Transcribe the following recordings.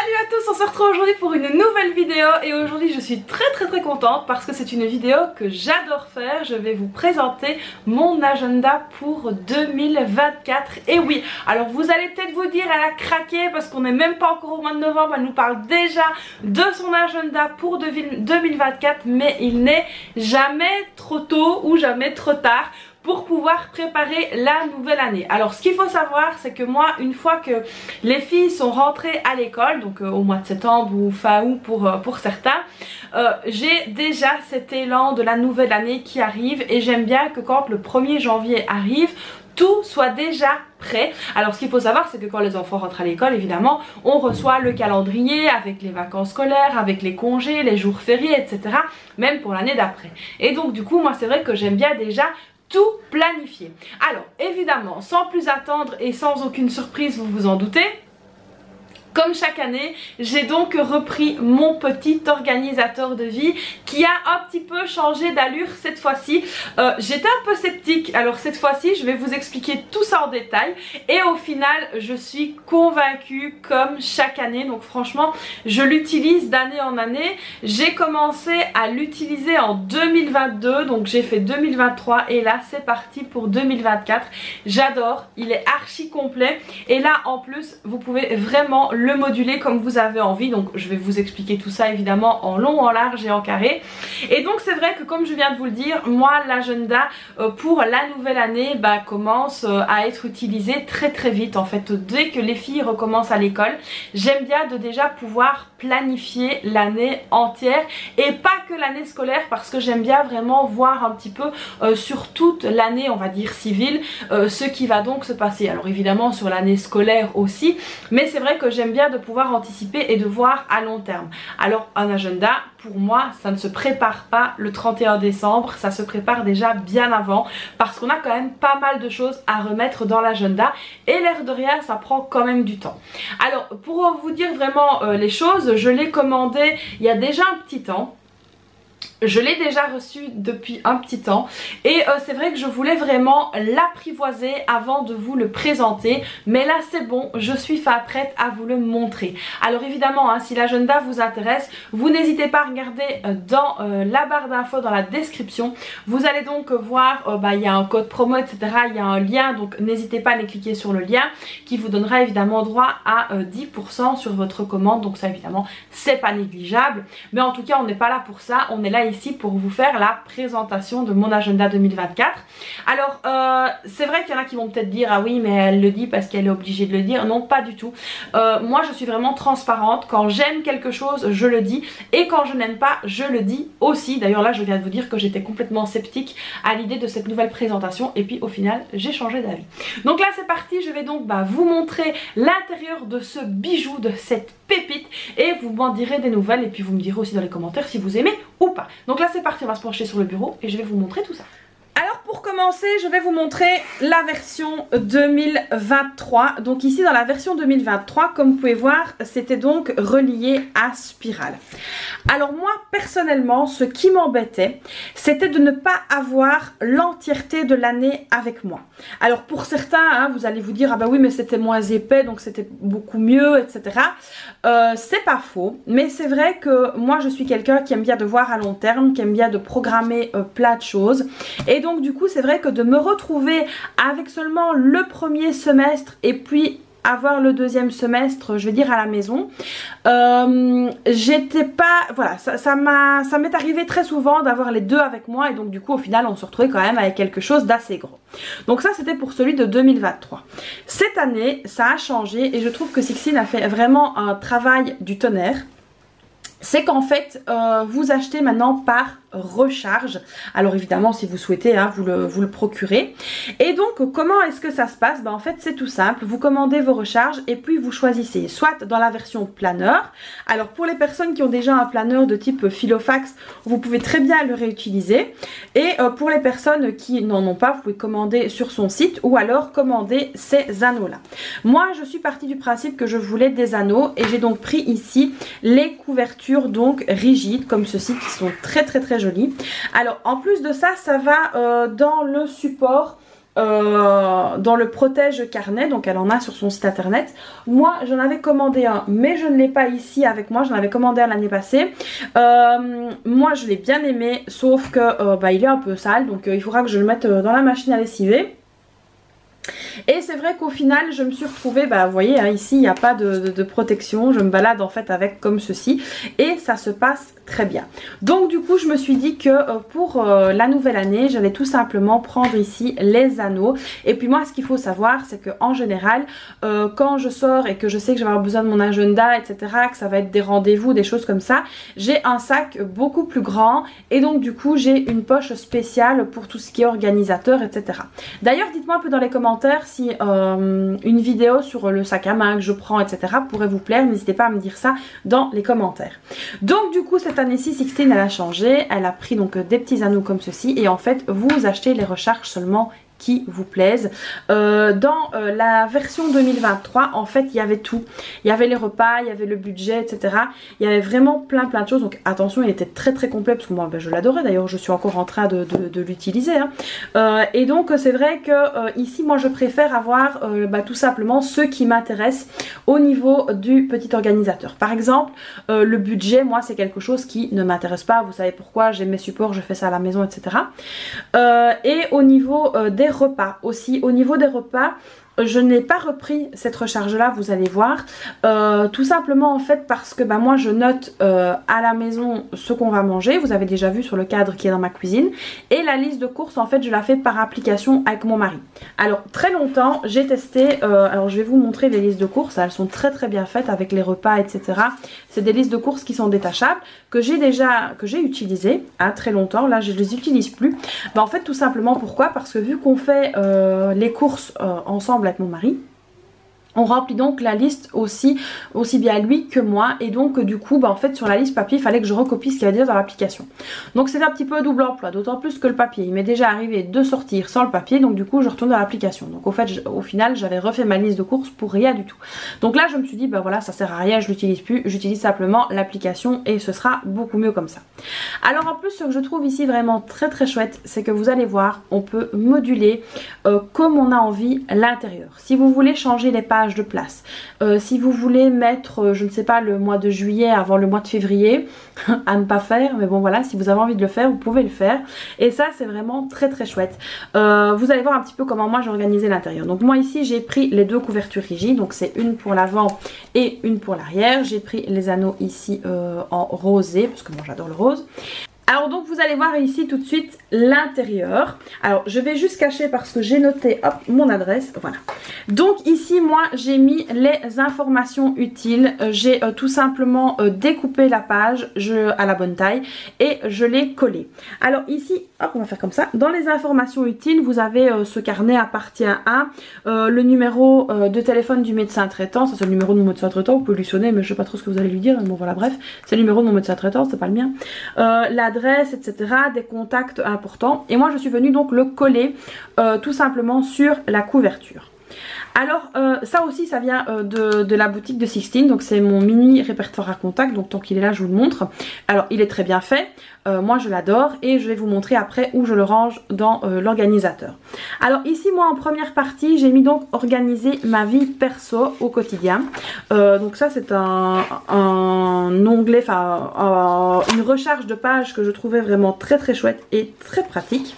Salut à tous, on se retrouve aujourd'hui pour une nouvelle vidéo et aujourd'hui je suis très contente parce que c'est une vidéo que j'adore faire. Je vais vous présenter mon agenda pour 2024 et oui, alors vous allez peut-être vous dire elle a craqué parce qu'on n'est même pas encore au mois de novembre, elle nous parle déjà de son agenda pour 2024 mais il n'est jamais trop tôt ou jamais trop tard pour pouvoir préparer la nouvelle année. Alors ce qu'il faut savoir c'est que moi une fois que les filles sont rentrées à l'école, donc au mois de septembre ou fin août pour certains, j'ai déjà cet élan de la nouvelle année qui arrive et j'aime bien que quand le 1er janvier arrive, tout soit déjà prêt. Alors ce qu'il faut savoir c'est que quand les enfants rentrent à l'école évidemment on reçoit le calendrier avec les vacances scolaires, avec les congés, les jours fériés etc. Même pour l'année d'après. Et donc du coup moi c'est vrai que j'aime bien déjà tout planifier. Alors évidemment sans plus attendre et sans aucune surprise, vous vous en doutez, comme chaque année, j'ai donc repris mon petit organisateur de vie qui a un petit peu changé d'allure cette fois-ci. J'étais un peu sceptique, alors cette fois-ci je vais vous expliquer tout ça en détail et au final je suis convaincue comme chaque année. Donc franchement je l'utilise d'année en année. J'ai commencé à l'utiliser en 2022, donc j'ai fait 2023 et là c'est parti pour 2024. J'adore, il est archi complet et là en plus vous pouvez vraiment le moduler comme vous avez envie. Donc je vais vous expliquer tout ça évidemment en long, en large et en carré. Et donc c'est vrai que comme je viens de vous le dire, moi l'agenda pour la nouvelle année commence à être utilisé très vite en fait. Dès que les filles recommencent à l'école, j'aime bien de déjà pouvoir planifier l'année entière et pas que l'année scolaire parce que j'aime bien vraiment voir un petit peu sur toute l'année on va dire civile ce qui va donc se passer. Alors évidemment sur l'année scolaire aussi, mais c'est vrai que j'aime bien de pouvoir anticiper et de voir à long terme. Alors un agenda pour moi ça ne se prépare pas le 31 décembre, ça se prépare déjà bien avant parce qu'on a quand même pas mal de choses à remettre dans l'agenda et l'air de rien ça prend quand même du temps. Alors pour vous dire vraiment les choses, je l'ai commandé il y a déjà un petit temps. Je l'ai déjà reçu depuis un petit temps et c'est vrai que je voulais vraiment l'apprivoiser avant de vous le présenter, mais là c'est bon, je suis prête à vous le montrer. Alors évidemment si l'agenda vous intéresse, vous n'hésitez pas à regarder dans la barre d'infos, dans la description, vous allez donc voir, il y a un code promo etc, il y a un lien, donc n'hésitez pas à aller cliquer sur le lien qui vous donnera évidemment droit à 10% sur votre commande, donc ça évidemment c'est pas négligeable, mais en tout cas on n'est pas là pour ça, on est là ici pour vous faire la présentation de mon agenda 2024. Alors c'est vrai qu'il y en a qui vont peut-être dire ah oui mais elle le dit parce qu'elle est obligée de le dire. Non pas du tout, moi je suis vraiment transparente, quand j'aime quelque chose je le dis et quand je n'aime pas je le dis aussi. D'ailleurs là je viens de vous dire que j'étais complètement sceptique à l'idée de cette nouvelle présentation et puis au final j'ai changé d'avis. Donc là c'est parti, je vais donc vous montrer l'intérieur de ce bijou, de cette pépite et vous m'en direz des nouvelles et puis vous me direz aussi dans les commentaires si vous aimez ou pas. Donc là c'est parti, on va se pencher sur le bureau et je vais vous montrer tout ça. Alors pour commencer je vais vous montrer la version 2023. Donc ici dans la version 2023 comme vous pouvez voir c'était donc relié à Spirale. Alors moi personnellement ce qui m'embêtait c'était de ne pas avoir l'entièreté de l'année avec moi. Alors pour certains vous allez vous dire ah bah oui mais c'était moins épais donc c'était beaucoup mieux etc. C'est pas faux mais c'est vrai que moi je suis quelqu'un qui aime bien de voir à long terme, qui aime bien de programmer plein de choses et donc du coup c'est vrai que de me retrouver avec seulement le premier semestre et puis avoir le deuxième semestre je vais dire à la maison, j'étais pas, voilà, ça m'est arrivé très souvent d'avoir les deux avec moi et donc du coup au final on se retrouvait quand même avec quelque chose d'assez gros. Donc ça c'était pour celui de 2023. Cette année ça a changé et je trouve que Sixine a fait vraiment un travail du tonnerre. C'est qu'en fait vous achetez maintenant par recharge. Alors évidemment si vous souhaitez vous le procurez. Et donc comment est-ce que ça se passe? En fait c'est tout simple, vous commandez vos recharges et puis vous choisissez soit dans la version planeur. Alors pour les personnes qui ont déjà un planeur de type Filofax, vous pouvez très bien le réutiliser et pour les personnes qui n'en ont pas, vous pouvez commander sur son site ou alors commander ces anneaux là. Moi je suis partie du principe que je voulais des anneaux et j'ai donc pris ici les couvertures donc rigides comme ceci qui sont très jolies. Alors en plus de ça, ça va dans le support dans le protège carnet, donc elle en a sur son site internet. Moi j'en avais commandé un mais je ne l'ai pas ici avec moi, j'en avais commandé un l'année passée. Moi je l'ai bien aimé sauf que bah, il est un peu sale, donc il faudra que je le mette dans la machine à lessiver. Et c'est vrai qu'au final je me suis retrouvée, bah vous voyez hein, ici il n'y a pas de protection, je me balade en fait avec comme ceci et ça se passe très bien. Donc du coup je me suis dit que pour la nouvelle année j'allais tout simplement prendre ici les anneaux. Et puis moi ce qu'il faut savoir c'est que en général quand je sors et que je sais que je vais avoir besoin de mon agenda etc, que ça va être des rendez-vous, des choses comme ça, j'ai un sac beaucoup plus grand et donc du coup j'ai une poche spéciale pour tout ce qui est organisateur etc. D'ailleurs dites-moi un peu dans les commentaires si une vidéo sur le sac à main que je prends etc pourrait vous plaire, n'hésitez pas à me dire ça dans les commentaires. Donc du coup cette année-ci Sixtine elle a changé, elle a pris donc des petits anneaux comme ceci et en fait vous achetez les recharges seulement qui vous plaisent. Dans la version 2023 en fait il y avait tout, il y avait les repas, il y avait le budget etc, il y avait vraiment plein de choses, donc attention il était très complet parce que moi ben, je l'adorais, d'ailleurs je suis encore en train de l'utiliser hein. Et donc c'est vrai que ici moi je préfère avoir bah, tout simplement ceux qui m'intéressent au niveau du petit organisateur. Par exemple le budget, moi c'est quelque chose qui ne m'intéresse pas, vous savez pourquoi, j'ai mes supports, je fais ça à la maison etc. Et au niveau des repas aussi, au niveau des repas je n'ai pas repris cette recharge là, vous allez voir, tout simplement en fait parce que bah, moi je note à la maison ce qu'on va manger, vous avez déjà vu sur le cadre qui est dans ma cuisine, et la liste de courses en fait je la fais par application avec mon mari. Alors très longtemps j'ai testé, alors je vais vous montrer les listes de courses, elles sont très bien faites avec les repas etc, c'est des listes de courses qui sont détachables, que j'ai utilisées hein, très longtemps, là je les utilise plus, bah, en fait tout simplement pourquoi, parce que vu qu'on fait les courses ensemble avec mon mari, on remplit donc la liste aussi bien lui que moi, et donc du coup bah, en fait sur la liste papier il fallait que je recopie ce qu'il y avait déjà dans l'application. Donc c'est un petit peu double emploi, d'autant plus que le papier il m'est déjà arrivé de sortir sans le papier, donc du coup je retourne dans l'application. Donc au final j'avais refait ma liste de courses pour rien du tout. Donc là je me suis dit bah voilà ça sert à rien, je l'utilise plus, j'utilise simplement l'application et ce sera beaucoup mieux comme ça. Alors en plus ce que je trouve ici vraiment très chouette, c'est que vous allez voir on peut moduler comme on a envie l'intérieur. Si vous voulez changer les pages de place, si vous voulez mettre je ne sais pas le mois de juillet avant le mois de février, à ne pas faire, mais bon voilà, si vous avez envie de le faire vous pouvez le faire, et ça c'est vraiment très chouette. Vous allez voir un petit peu comment moi j'ai organisé l'intérieur. Donc moi ici j'ai pris les deux couvertures rigides, donc c'est une pour l'avant et une pour l'arrière. J'ai pris les anneaux ici en rosé parce que moi j'adore le rose. Alors donc vous allez voir ici tout de suite l'intérieur. Alors je vais juste cacher parce que j'ai noté hop mon adresse, voilà. Donc ici moi j'ai mis les informations utiles, j'ai tout simplement découpé la page à la bonne taille et je l'ai collée. Alors ici hop on va faire comme ça, dans les informations utiles vous avez ce carnet appartient à le numéro de téléphone du médecin traitant, ça c'est le numéro de mon médecin traitant, vous pouvez lui sonner mais je sais pas trop ce que vous allez lui dire, bon voilà bref, c'est le numéro de mon médecin traitant, c'est pas le mien. L'adresse etc, des contacts importants, et moi je suis venue donc le coller tout simplement sur la couverture. Alors ça aussi ça vient de la boutique de Sixtine, donc c'est mon mini répertoire à contact, donc tant qu'il est là je vous le montre. Alors il est très bien fait, moi je l'adore et je vais vous montrer après où je le range dans l'organisateur. Alors ici moi en première partie j'ai mis donc organiser ma vie perso au quotidien, donc ça c'est un onglet, enfin une recharge de pages que je trouvais vraiment très chouette et très pratique.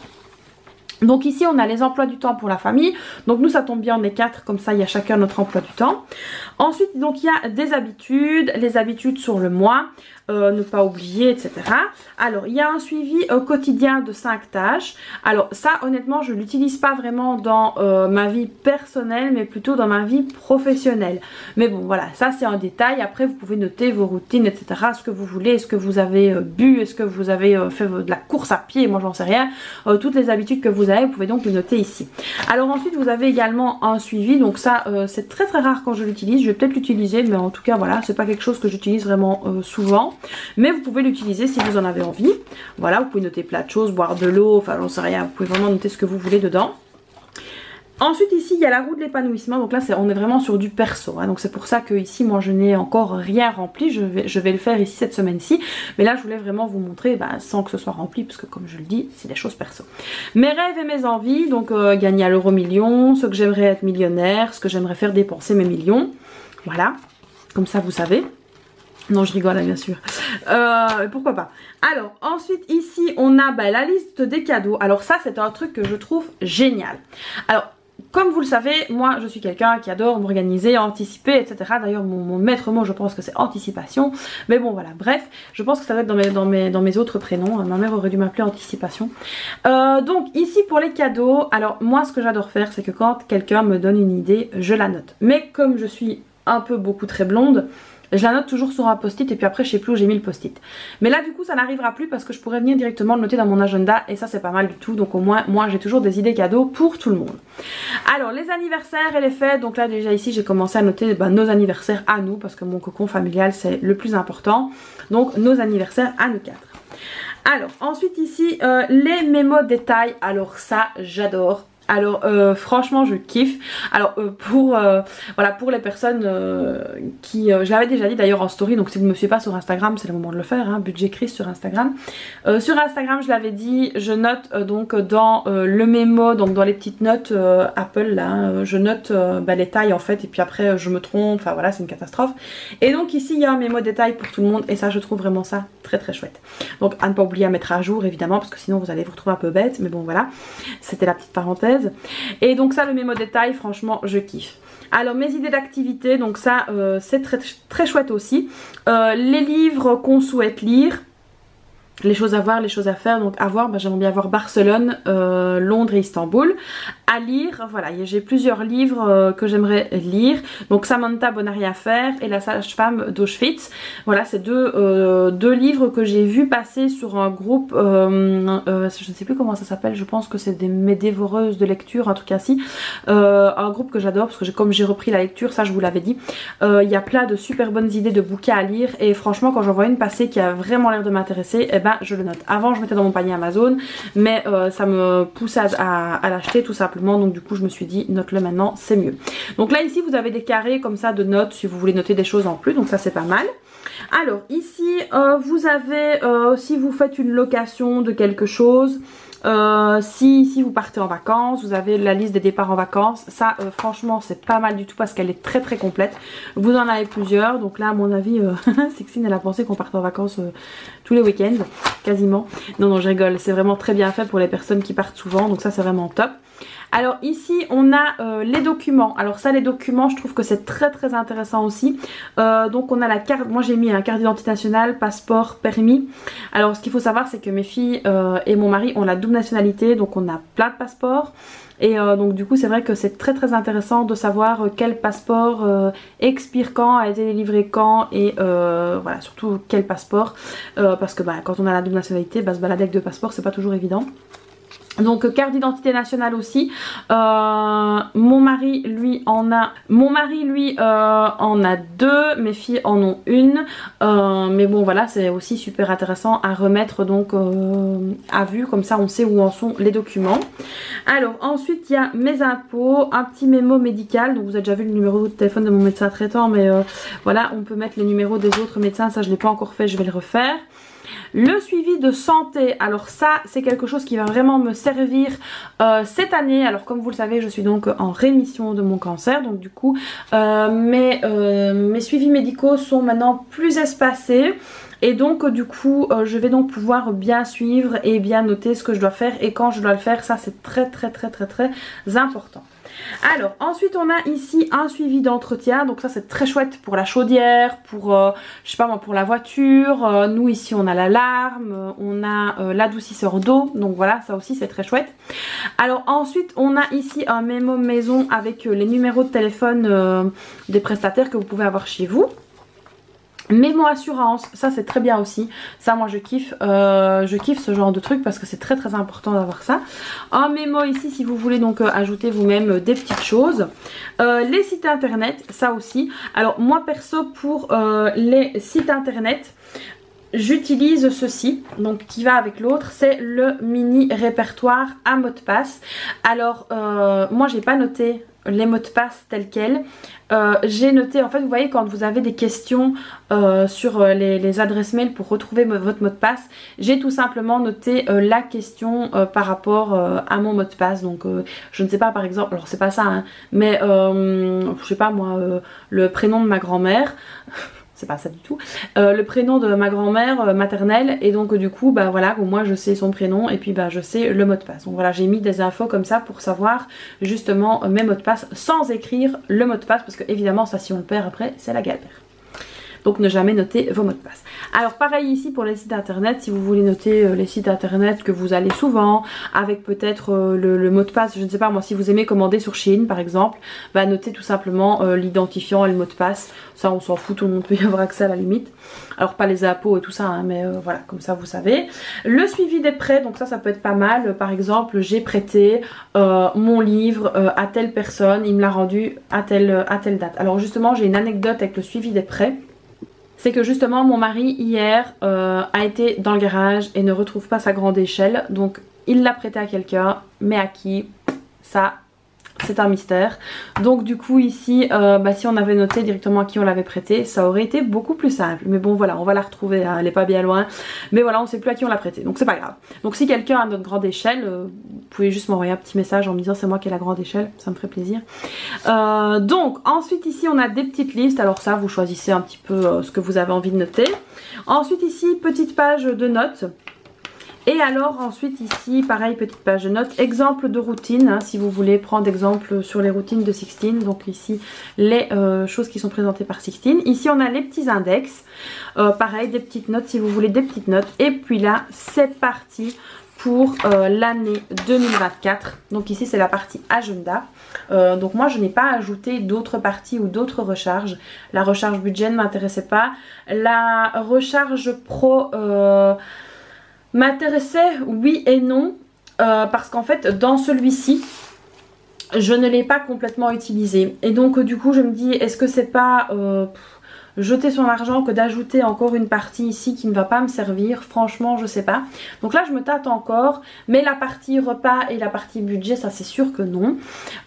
Donc ici on a les emplois du temps pour la famille, donc nous ça tombe bien on est 4, comme ça il y a chacun notre emploi du temps. Ensuite donc il y a des habitudes, les habitudes sur le mois, ne pas oublier etc. Alors il y a un suivi quotidien de 5 tâches. Alors ça honnêtement je l'utilise pas vraiment dans ma vie personnelle mais plutôt dans ma vie professionnelle. Mais bon voilà, ça c'est un détail, après vous pouvez noter vos routines etc, ce que vous voulez, est-ce que vous avez bu, est-ce que vous avez fait de la course à pied, moi j'en sais rien, toutes les habitudes que vous pouvez donc le noter ici. Alors ensuite vous avez également un suivi, donc ça c'est très rare quand je l'utilise, je vais peut-être l'utiliser mais en tout cas voilà, c'est pas quelque chose que j'utilise vraiment souvent, mais vous pouvez l'utiliser si vous en avez envie. Voilà, vous pouvez noter plein de choses, boire de l'eau, enfin j'en sais rien, vous pouvez vraiment noter ce que vous voulez dedans. Ensuite ici il y a la roue de l'épanouissement, donc là on est vraiment sur du perso, hein. Donc c'est pour ça que ici moi je n'ai encore rien rempli, je vais le faire ici cette semaine-ci, mais là je voulais vraiment vous montrer sans que ce soit rempli, parce que comme je le dis c'est des choses perso. Mes rêves et mes envies, donc gagner à l'euro million, ce que j'aimerais être millionnaire, ce que j'aimerais faire dépenser mes millions, voilà, comme ça vous savez. Non je rigole bien sûr, pourquoi pas. Alors ensuite ici on a la liste des cadeaux, alors ça c'est un truc que je trouve génial. Alors comme vous le savez, moi je suis quelqu'un qui adore m'organiser, anticiper, etc. D'ailleurs mon maître mot je pense que c'est anticipation. Mais bon voilà, bref, je pense que ça va être dans mes autres prénoms. Ma mère aurait dû m'appeler anticipation. Donc ici pour les cadeaux, alors moi ce que j'adore faire c'est que quand quelqu'un me donne une idée, je la note. Mais comme je suis un peu très blonde, je la note toujours sur un post-it et puis après je sais plus où j'ai mis le post-it. Mais là du coup ça n'arrivera plus parce que je pourrais venir directement le noter dans mon agenda et ça c'est pas mal du tout. Donc au moins moi j'ai toujours des idées cadeaux pour tout le monde. Alors les anniversaires et les fêtes, donc là déjà ici j'ai commencé à noter nos anniversaires à nous parce que mon cocon familial c'est le plus important. Donc nos anniversaires à nous 4. Alors ensuite ici les mémos détails, alors ça j'adore. Alors franchement je kiffe. Alors voilà, pour les personnes qui je l'avais déjà dit d'ailleurs en story, donc si vous ne me suivez pas sur Instagram c'est le moment de le faire, hein, Budget Chris sur Instagram. Sur Instagram je l'avais dit, je note donc dans le mémo, donc dans les petites notes Apple là, je note les tailles en fait et puis après je me trompe, enfin voilà c'est une catastrophe. Et donc ici il y a un mémo détail pour tout le monde et ça je trouve vraiment ça très chouette. Donc à ne pas oublier à mettre à jour évidemment parce que sinon vous allez vous retrouver un peu bête, mais bon voilà, c'était la petite parenthèse. Et donc ça le mémo détail franchement je kiffe. Alors mes idées d'activité, donc ça c'est très chouette aussi. Les livres qu'on souhaite lire, les choses à voir, les choses à faire. Donc à voir, j'aimerais bien voir Barcelone, Londres et Istanbul. À lire, voilà, j'ai plusieurs livres que j'aimerais lire. Donc Samantha Bon à rien faire et La sage-femme d'Auschwitz. Voilà, c'est deux livres que j'ai vu passer sur un groupe, je ne sais plus comment ça s'appelle, je pense que c'est mes dévoreuses de lecture, un truc ainsi. Un groupe que j'adore parce que comme j'ai repris la lecture, ça je vous l'avais dit. Il y a plein de super bonnes idées de bouquins à lire et franchement quand j'en vois une passer qui a vraiment l'air de m'intéresser, eh ben je le note. Avant je mettais dans mon panier Amazon, mais ça me pousse à l'acheter tout simplement. Donc du coup je me suis dit note-le maintenant, c'est mieux. Donc là ici vous avez des carrés comme ça de notes si vous voulez noter des choses en plus, donc ça c'est pas mal. Alors ici vous avez si vous faites une location de quelque chose, si vous partez en vacances, vous avez la liste des départs en vacances. Ça franchement c'est pas mal du tout parce qu'elle est très complète. Vous en avez plusieurs, donc là à mon avis Sixine elle a pensé qu'on partait en vacances tous les week-ends quasiment. Non je rigole, c'est vraiment très bien fait pour les personnes qui partent souvent, donc ça c'est vraiment top. Alors ici on a les documents. Alors ça les documents je trouve que c'est très intéressant aussi. Donc on a la carte, moi j'ai mis un carte d'identité nationale, passeport, permis. Alors ce qu'il faut savoir c'est que mes filles et mon mari ont la double nationalité, donc on a plein de passeports. Et donc du coup c'est vrai que c'est très intéressant de savoir quel passeport expire quand, a été délivré quand et voilà surtout quel passeport parce que quand on a la double nationalité se balader avec deux passeports c'est pas toujours évident. Donc carte d'identité nationale aussi. Mon mari lui en a deux, mes filles en ont une. Mais bon voilà c'est aussi super intéressant à remettre donc à vue, comme ça on sait où en sont les documents. Alors ensuite il y a mes impôts, un petit mémo médical. Donc vous avez déjà vu le numéro de téléphone de mon médecin traitant, mais voilà on peut mettre les numéros des autres médecins, ça je l'ai pas encore fait, je vais le refaire. Le suivi de santé, alors ça c'est quelque chose qui va vraiment me servir cette année. Alors comme vous le savez je suis donc en rémission de mon cancer, donc du coup mes suivis médicaux sont maintenant plus espacés. Et donc du coup je vais donc pouvoir bien suivre et bien noter ce que je dois faire et quand je dois le faire. Ça c'est très important. Alors ensuite on a ici un suivi d'entretien, donc ça c'est très chouette pour la chaudière, pour je sais pas moi, pour la voiture. Nous ici on a l'alarme, on a l'adoucisseur d'eau, donc voilà ça aussi c'est très chouette. Alors ensuite on a ici un mémo maison avec les numéros de téléphone des prestataires que vous pouvez avoir chez vous. Mémo assurance, ça c'est très bien aussi, ça moi je kiffe ce genre de truc parce que c'est très important d'avoir ça. Un mémo ici si vous voulez donc ajouter vous-même des petites choses. Les sites internet, ça aussi. Alors moi perso pour les sites internet, j'utilise ceci, donc qui va avec l'autre, c'est le mini répertoire à mot de passe. Alors moi j'ai pas noté les mots de passe tels quels, j'ai noté, en fait vous voyez quand vous avez des questions sur les adresses mail pour retrouver votre mot de passe, j'ai tout simplement noté la question par rapport à mon mot de passe. Donc je ne sais pas, par exemple, alors c'est pas ça hein, mais je sais pas moi, le prénom de ma grand-mère c'est pas ça du tout, le prénom de ma grand-mère maternelle, et donc du coup bah voilà, moi je sais son prénom et puis bah je sais le mot de passe. Donc voilà, j'ai mis des infos comme ça pour savoir justement mes mots de passe sans écrire le mot de passe, parce que évidemment ça, si on le perd après c'est la galère. Donc ne jamais noter vos mots de passe. Alors pareil ici pour les sites internet, si vous voulez noter les sites internet que vous allez souvent, avec peut-être le mot de passe, je ne sais pas moi, si vous aimez commander sur Shein par exemple, bah notez tout simplement l'identifiant et le mot de passe. Ça on s'en fout, tout le monde peut y avoir accès à la limite. Alors pas les impôts et tout ça hein, mais voilà, comme ça vous savez. Le suivi des prêts, donc ça peut être pas mal. Par exemple j'ai prêté mon livre à telle personne, il me l'a rendu à telle date. Alors justement j'ai une anecdote avec le suivi des prêts. C'est que justement mon mari hier a été dans le garage et ne retrouve pas sa grande échelle. Donc il l'a prêté à quelqu'un, mais à qui, ça c'est un mystère. Donc du coup ici si on avait noté directement à qui on l'avait prêté, ça aurait été beaucoup plus simple. Mais bon voilà, on va la retrouver hein, elle est pas bien loin. Mais voilà, on sait plus à qui on l'a prêté, donc c'est pas grave. Donc si quelqu'un a notre grande échelle, vous pouvez juste m'envoyer un petit message en me disant c'est moi qui ai la grande échelle, ça me ferait plaisir. Donc ensuite ici on a des petites listes. Alors ça vous choisissez un petit peu ce que vous avez envie de noter. Ensuite ici petite page de notes. Et alors ensuite ici pareil, petite page de notes, exemple de routine hein, si vous voulez prendre exemple sur les routines de Sixtine. Donc ici les choses qui sont présentées par Sixtine. Ici on a les petits index, pareil des petites notes si vous voulez des petites notes. Et puis là c'est parti pour l'année 2024. Donc ici c'est la partie agenda. Donc moi je n'ai pas ajouté d'autres parties ou d'autres recharges. La recharge budget ne m'intéressait pas. La recharge pro m'intéressait oui et non, parce qu'en fait dans celui-ci je ne l'ai pas complètement utilisé, et donc du coup je me dis est-ce que c'est pas jeter son argent que d'ajouter encore une partie ici qui ne va pas me servir. Franchement je sais pas, donc là je me tâte encore. Mais la partie repas et la partie budget, ça c'est sûr que non.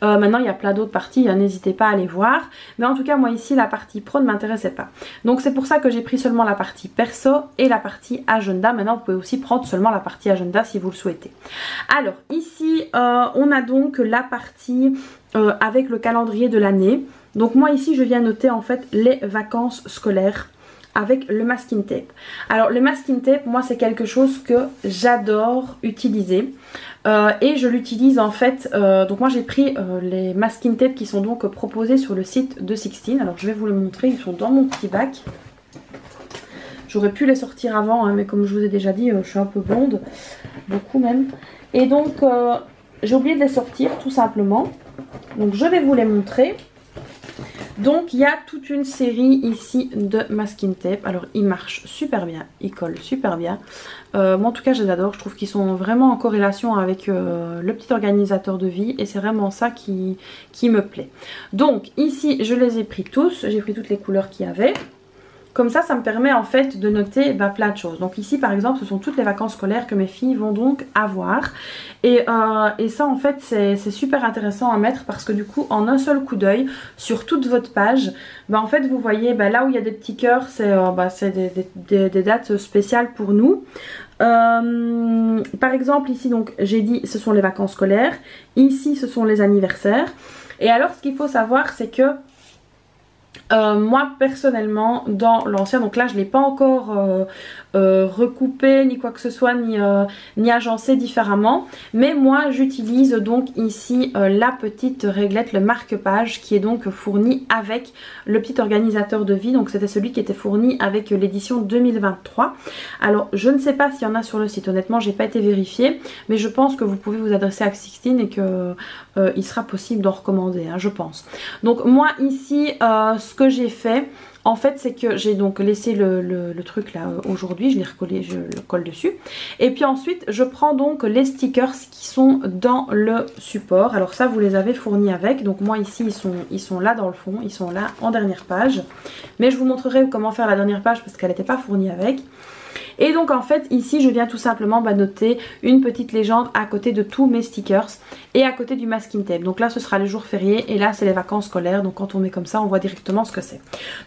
Maintenant il y a plein d'autres parties hein, n'hésitez pas à aller voir, mais en tout cas moi ici la partie pro ne m'intéressait pas, donc c'est pour ça que j'ai pris seulement la partie perso et la partie agenda. Maintenant vous pouvez aussi prendre seulement la partie agenda si vous le souhaitez. Alors ici on a donc la partie avec le calendrier de l'année. Donc moi ici je viens noter en fait les vacances scolaires avec le masking tape. Alors le masking tape, moi c'est quelque chose que j'adore utiliser et je l'utilise en fait, donc moi j'ai pris les masking tape qui sont donc proposés sur le site de Sixtine. Alors je vais vous le montrer, ils sont dans mon petit bac. J'aurais pu les sortir avant hein, mais comme je vous ai déjà dit je suis un peu blonde, beaucoup même. Et donc j'ai oublié de les sortir tout simplement, donc je vais vous les montrer. Donc il y a toute une série ici de masking tape. Alors ils marchent super bien, ils collent super bien. Moi en tout cas je les adore, je trouve qu'ils sont vraiment en corrélation avec le petit organisateur de vie. Et c'est vraiment ça qui me plaît. Donc ici je les ai pris tous, j'ai pris toutes les couleurs qu'il y avait. Comme ça me permet en fait de noter plein de choses. Donc ici par exemple ce sont toutes les vacances scolaires que mes filles vont donc avoir. Et ça en fait c'est super intéressant à mettre, parce que du coup en un seul coup d'œil sur toute votre page, en fait vous voyez là où il y a des petits cœurs, c'est des dates spéciales pour nous. Par exemple ici donc j'ai dit ce sont les vacances scolaires, ici ce sont les anniversaires. Et alors ce qu'il faut savoir c'est que moi personnellement dans l'ancien, donc là je ne l'ai pas encore recoupé ni quoi que ce soit, ni agencé différemment, mais moi j'utilise donc ici la petite réglette, le marque-page qui est donc fourni avec le petit organisateur de vie. Donc c'était celui qui était fourni avec l'édition 2023. Alors je ne sais pas s'il y en a sur le site, honnêtement j'ai pas été vérifiée, mais je pense que vous pouvez vous adresser à Sixtine et que il sera possible d'en recommander hein, je pense. Donc moi ici ce que que j'ai fait en fait, c'est que j'ai donc laissé le truc là aujourd'hui, je l'ai recollé, je le colle dessus. Et puis ensuite, je prends donc les stickers qui sont dans le support. Alors ça, vous les avez fournis avec. Donc moi ici, ils sont là dans le fond, ils sont là en dernière page. Mais je vous montrerai comment faire la dernière page parce qu'elle n'était pas fournie avec. Et donc en fait ici je viens tout simplement noter une petite légende à côté de tous mes stickers et à côté du masking tape. Donc là ce sera les jours fériés et là c'est les vacances scolaires, donc quand on met comme ça on voit directement ce que c'est.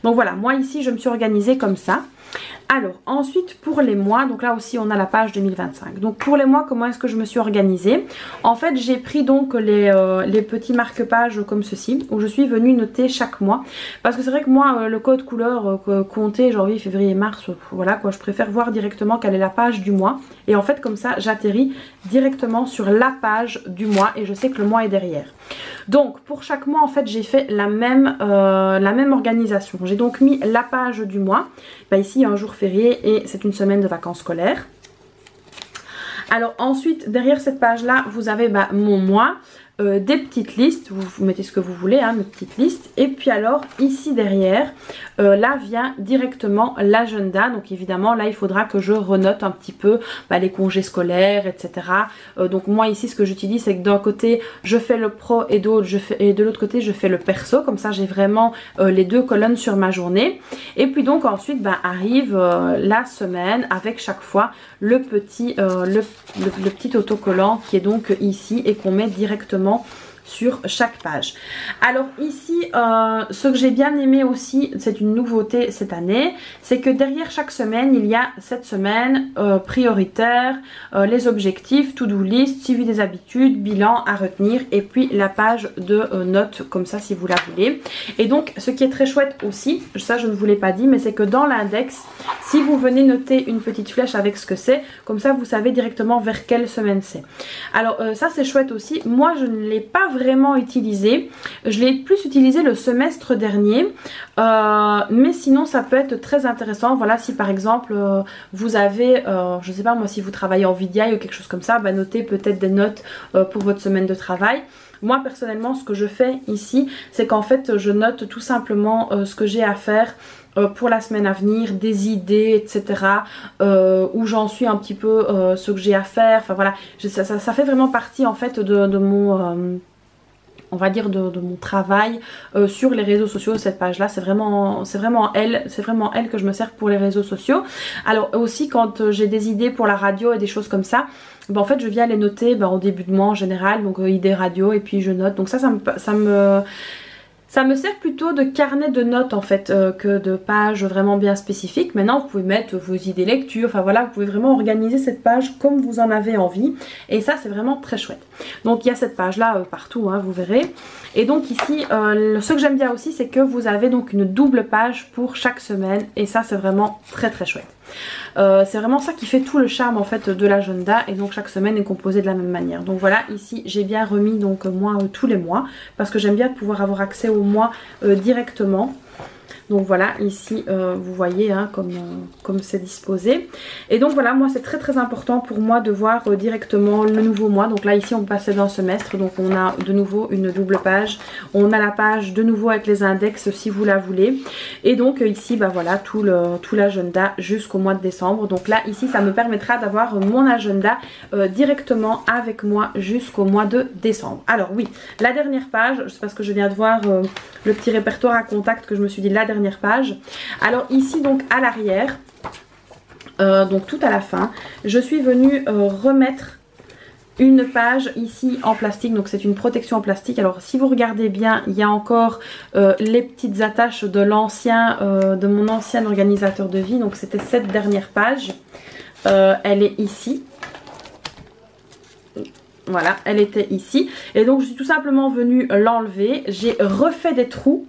Donc voilà, moi ici je me suis organisée comme ça. Alors ensuite pour les mois, donc là aussi on a la page 2025. Donc pour les mois, comment est-ce que je me suis organisée? En fait j'ai pris donc les petits marque-pages comme ceci, où je suis venue noter chaque mois. Parce que c'est vrai que moi le code couleur compté janvier, février, mars, voilà quoi, je préfère voir directement quelle est la page du mois. Et en fait comme ça j'atterris directement sur la page du mois et je sais que le mois est derrière. Donc pour chaque mois en fait j'ai fait la même organisation. J'ai donc mis la page du mois. Ici il y a un jour férié et c'est une semaine de vacances scolaires. Alors ensuite derrière cette page là vous avez mon mois. Des petites listes, vous mettez ce que vous voulez, hein, mes petites listes. Et puis alors ici derrière, là vient directement l'agenda. Donc évidemment là il faudra que je renote un petit peu les congés scolaires, etc. Donc moi ici ce que j'utilise c'est que d'un côté je fais le pro et de l'autre côté je fais le perso. Comme ça j'ai vraiment les deux colonnes sur ma journée. Et puis donc ensuite arrive la semaine avec chaque fois le petit autocollant qui est donc ici et qu'on met directement sur chaque page. Alors ici ce que j'ai bien aimé aussi, c'est une nouveauté cette année, c'est que derrière chaque semaine il y a cette semaine prioritaire, les objectifs, to-do list, suivi des habitudes, bilan à retenir et puis la page de notes comme ça si vous la voulez. Et donc ce qui est très chouette aussi, ça je ne vous l'ai pas dit, mais c'est que dans l'index, si vous venez noter une petite flèche avec ce que c'est, comme ça vous savez directement vers quelle semaine c'est. Alors ça c'est chouette aussi. Moi je ne l'ai pas vraiment utilisé, je l'ai plus utilisé le semestre dernier, mais sinon ça peut être très intéressant. Voilà, si par exemple vous avez je sais pas moi, si vous travaillez en VDI ou quelque chose comme ça, notez peut-être des notes pour votre semaine de travail. Moi personnellement ce que je fais ici c'est qu'en fait je note tout simplement ce que j'ai à faire pour la semaine à venir, des idées, etc. Où j'en suis un petit peu, ce que j'ai à faire. Enfin voilà, ça fait vraiment partie en fait de mon... on va dire de mon travail sur les réseaux sociaux. Cette page là c'est vraiment elle que je me sers pour les réseaux sociaux. Alors aussi quand j'ai des idées pour la radio et des choses comme ça, en fait je viens les noter en début de mois en général, donc idées radio et puis je note. Donc ça me sert plutôt de carnet de notes en fait que de pages vraiment bien spécifiques. Maintenant vous pouvez mettre vos idées lecture, enfin voilà, vous pouvez vraiment organiser cette page comme vous en avez envie. Et ça c'est vraiment très chouette. Donc il y a cette page là partout, hein, vous verrez. Et donc ici, ce que j'aime bien aussi c'est que vous avez donc une double page pour chaque semaine. Et ça c'est vraiment très très chouette. C'est vraiment ça qui fait tout le charme en fait de l'agenda, et donc chaque semaine est composée de la même manière. Donc voilà, ici j'ai bien remis donc moi tous les mois parce que j'aime bien pouvoir avoir accès au mois directement. Donc voilà, ici vous voyez hein, comme c'est disposé. Et donc voilà, moi c'est très très important pour moi de voir directement le nouveau mois. Donc là ici on passait d'un semestre, donc on a de nouveau une double page. On a la page de nouveau avec les index si vous la voulez. Et donc ici voilà tout l'agenda jusqu'au mois de décembre. Donc là ici ça me permettra d'avoir mon agenda directement avec moi jusqu'au mois de décembre. Alors oui, la dernière page, c'est parce que je viens de voir le petit répertoire à contact que je me suis dit la dernière page. Alors ici donc à l'arrière, donc tout à la fin, je suis venue remettre une page ici en plastique. Donc c'est une protection en plastique. Alors si vous regardez bien, il y a encore les petites attaches de de mon ancien organisateur de vie. Donc c'était cette dernière page, elle est ici. Voilà, elle était ici. Et donc je suis tout simplement venue l'enlever. J'ai refait des trous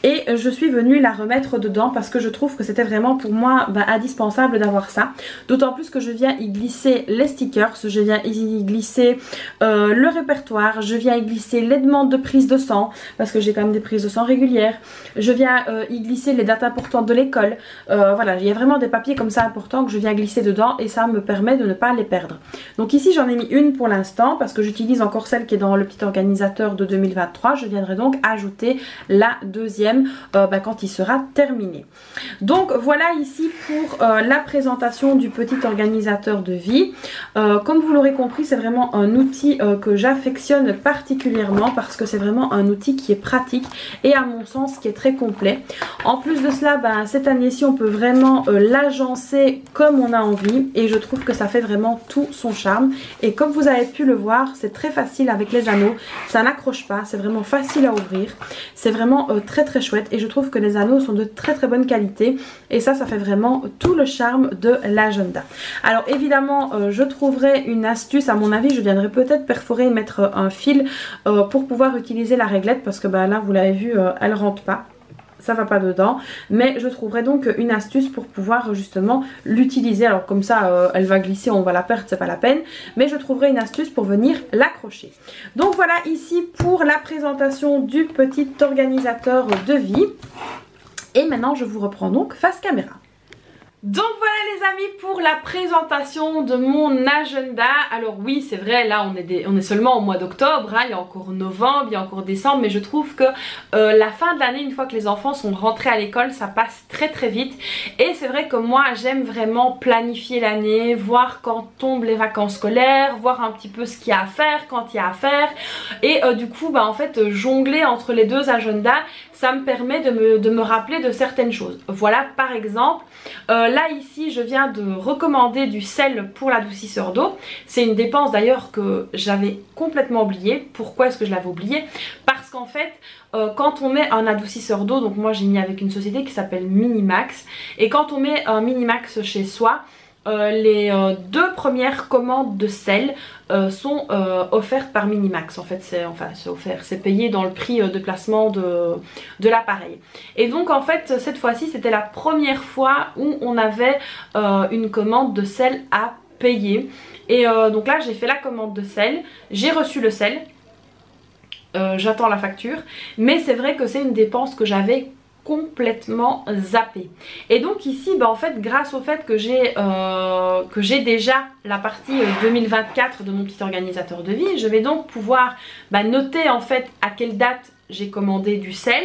et je suis venue la remettre dedans parce que je trouve que c'était vraiment pour moi indispensable d'avoir ça. D'autant plus que je viens y glisser les stickers, je viens y glisser le répertoire, je viens y glisser les demandes de prise de sang parce que j'ai quand même des prises de sang régulières. Je viens y glisser les dates importantes de l'école. Voilà, il y a vraiment des papiers comme ça importants que je viens glisser dedans et ça me permet de ne pas les perdre. Donc ici j'en ai mis une pour l'instant. maintenant, parce que j'utilise encore celle qui est dans le petit organisateur de 2023, je viendrai donc ajouter la deuxième quand il sera terminé. Donc voilà ici pour la présentation du petit organisateur de vie. Comme vous l'aurez compris, c'est vraiment un outil que j'affectionne particulièrement parce que c'est vraiment un outil qui est pratique et à mon sens qui est très complet. En plus de cela, cette année-ci on peut vraiment l'agencer comme on a envie et je trouve que ça fait vraiment tout son charme. Et comme vous avez pu le voir, c'est très facile avec les anneaux, ça n'accroche pas, c'est vraiment facile à ouvrir, c'est vraiment très très chouette et je trouve que les anneaux sont de très très bonne qualité et ça fait vraiment tout le charme de l'agenda. Alors évidemment je trouverai une astuce, à mon avis je viendrai peut-être perforer et mettre un fil pour pouvoir utiliser la réglette parce que là vous l'avez vu, elle rentre pas. Ça va pas dedans, mais je trouverai donc une astuce pour pouvoir justement l'utiliser. Alors comme ça elle va glisser, on va la perdre, c'est pas la peine, mais je trouverai une astuce pour venir l'accrocher. Donc voilà ici pour la présentation du petit organisateur de vie. Et maintenant je vous reprends donc face caméra. Donc voilà les amis pour la présentation de mon agenda. Alors oui c'est vrai, là on est seulement au mois d'octobre, il y a encore novembre, il y a encore décembre, mais je trouve que la fin de l'année, une fois que les enfants sont rentrés à l'école, ça passe très très vite. Et c'est vrai que moi j'aime vraiment planifier l'année, voir quand tombent les vacances scolaires, voir un petit peu ce qu'il y a à faire, quand il y a à faire. Et du coup en fait jongler entre les deux agendas, ça me permet de me rappeler de certaines choses. Voilà par exemple, là ici je viens de recommander du sel pour l'adoucisseur d'eau. C'est une dépense d'ailleurs que j'avais complètement oubliée. Pourquoi est-ce que je l'avais oubliée? Parce qu'en fait quand on met un adoucisseur d'eau, donc moi j'ai mis avec une société qui s'appelle Minimax, et quand on met un Minimax chez soi, les deux premières commandes de sel sont offertes par Minimax. En fait c'est offert, c'est payé dans le prix de placement de l'appareil. Et donc en fait cette fois-ci c'était la première fois où on avait une commande de sel à payer. Et donc là j'ai fait la commande de sel, j'ai reçu le sel, j'attends la facture, mais c'est vrai que c'est une dépense que j'avais complètement zappé. Et donc ici en fait grâce au fait que j'ai déjà la partie 2024 de mon petit organisateur de vie, je vais donc pouvoir noter en fait à quelle date j'ai commandé du sel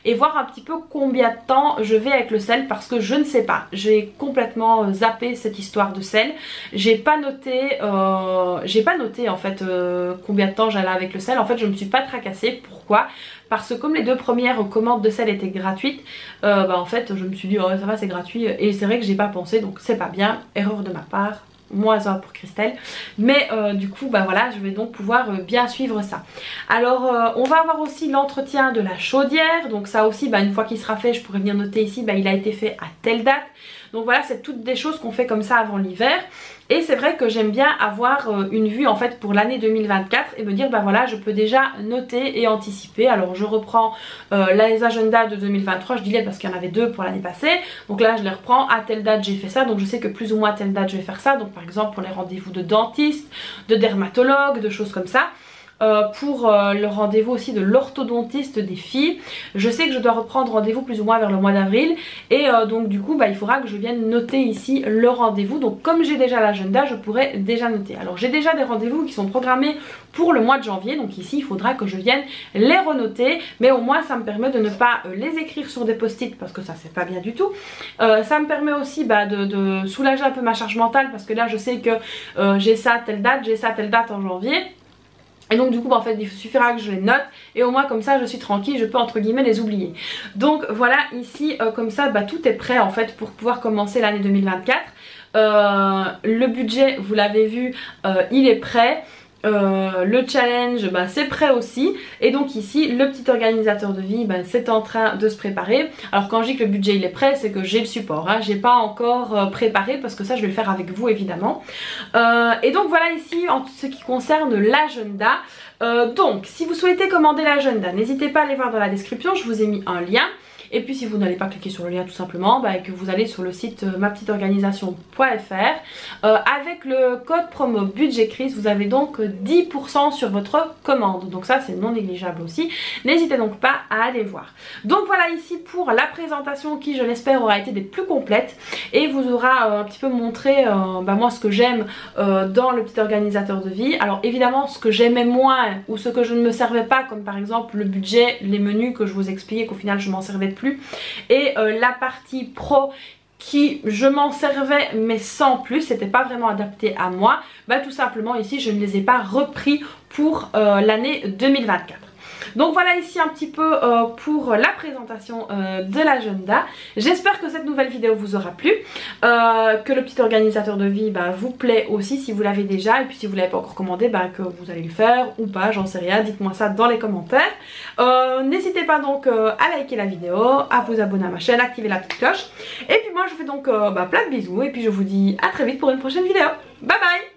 et voir un petit peu combien de temps je vais avec le sel, parce que je ne sais pas, j'ai complètement zappé cette histoire de sel. J'ai pas noté en fait combien de temps j'allais avec le sel. En fait je me suis pas tracassée. Pourquoi? Parce que comme les deux premières commandes de sel étaient gratuites, en fait je me suis dit oh ça va c'est gratuit, et c'est vrai que j'ai pas pensé, donc c'est pas bien, erreur de ma part. Moins 1 pour Christelle, mais du coup voilà, je vais donc pouvoir bien suivre ça. Alors on va avoir aussi l'entretien de la chaudière, donc ça aussi une fois qu'il sera fait je pourrais venir noter ici il a été fait à telle date. Donc voilà, c'est toutes des choses qu'on fait comme ça avant l'hiver. Et c'est vrai que j'aime bien avoir une vue en fait pour l'année 2024 et me dire voilà, je peux déjà noter et anticiper. Alors je reprends les agendas de 2023, je dis les parce qu'il y en avait deux pour l'année passée. Donc là je les reprends, à telle date j'ai fait ça, donc je sais que plus ou moins à telle date je vais faire ça. Donc par exemple pour les rendez-vous de dentiste, de dermatologue, de choses comme ça. Pour le rendez-vous aussi de l'orthodontiste des filles, je sais que je dois reprendre rendez-vous plus ou moins vers le mois d'avril, et donc du coup il faudra que je vienne noter ici le rendez-vous. Donc comme j'ai déjà l'agenda, je pourrais déjà noter. Alors j'ai déjà des rendez-vous qui sont programmés pour le mois de janvier, donc ici il faudra que je vienne les renoter, mais au moins ça me permet de ne pas les écrire sur des post-it parce que ça c'est pas bien du tout. Ça me permet aussi de soulager un peu ma charge mentale, parce que là je sais que j'ai ça à telle date, j'ai ça à telle date en janvier. Et donc du coup en fait il suffira que je les note, et au moins comme ça je suis tranquille, je peux entre guillemets les oublier. Donc voilà ici comme ça tout est prêt en fait pour pouvoir commencer l'année 2024. Le budget vous l'avez vu, il est prêt. Le challenge c'est prêt aussi, et donc ici le petit organisateur de vie c'est en train de se préparer. Alors quand je dis que le budget il est prêt, c'est que j'ai le support, j'ai pas encore préparé parce que ça je vais le faire avec vous évidemment. Et donc voilà ici en ce qui concerne l'agenda. Donc si vous souhaitez commander l'agenda, n'hésitez pas à aller voir dans la description, je vous ai mis un lien. Et puis si vous n'allez pas cliquer sur le lien tout simplement, bah, que vous allez sur le site mapetiteorganisation.fr, avec le code promo budget crise, vous avez donc 10% sur votre commande. Donc ça c'est non négligeable aussi. N'hésitez donc pas à aller voir. Donc voilà ici pour la présentation qui, je l'espère, aura été des plus complètes et vous aura un petit peu montré moi ce que j'aime dans le petit organisateur de vie. Alors évidemment ce que j'aimais moins ou ce que je ne me servais pas, comme par exemple le budget, les menus que je vous expliquais qu'au final je m'en servais plus, et la partie pro qui je m'en servais mais sans plus, c'était pas vraiment adapté à moi, bah tout simplement ici je ne les ai pas repris pour l'année 2024. Donc voilà ici un petit peu pour la présentation de l'agenda. J'espère que cette nouvelle vidéo vous aura plu, que le petit organisateur de vie vous plaît aussi si vous l'avez déjà, et puis si vous ne l'avez pas encore commandé, que vous allez le faire ou pas, j'en sais rien, dites-moi ça dans les commentaires. N'hésitez pas donc à liker la vidéo, à vous abonner à ma chaîne, activer la petite cloche, et puis moi je vous fais donc plein de bisous, et puis je vous dis à très vite pour une prochaine vidéo. Bye bye.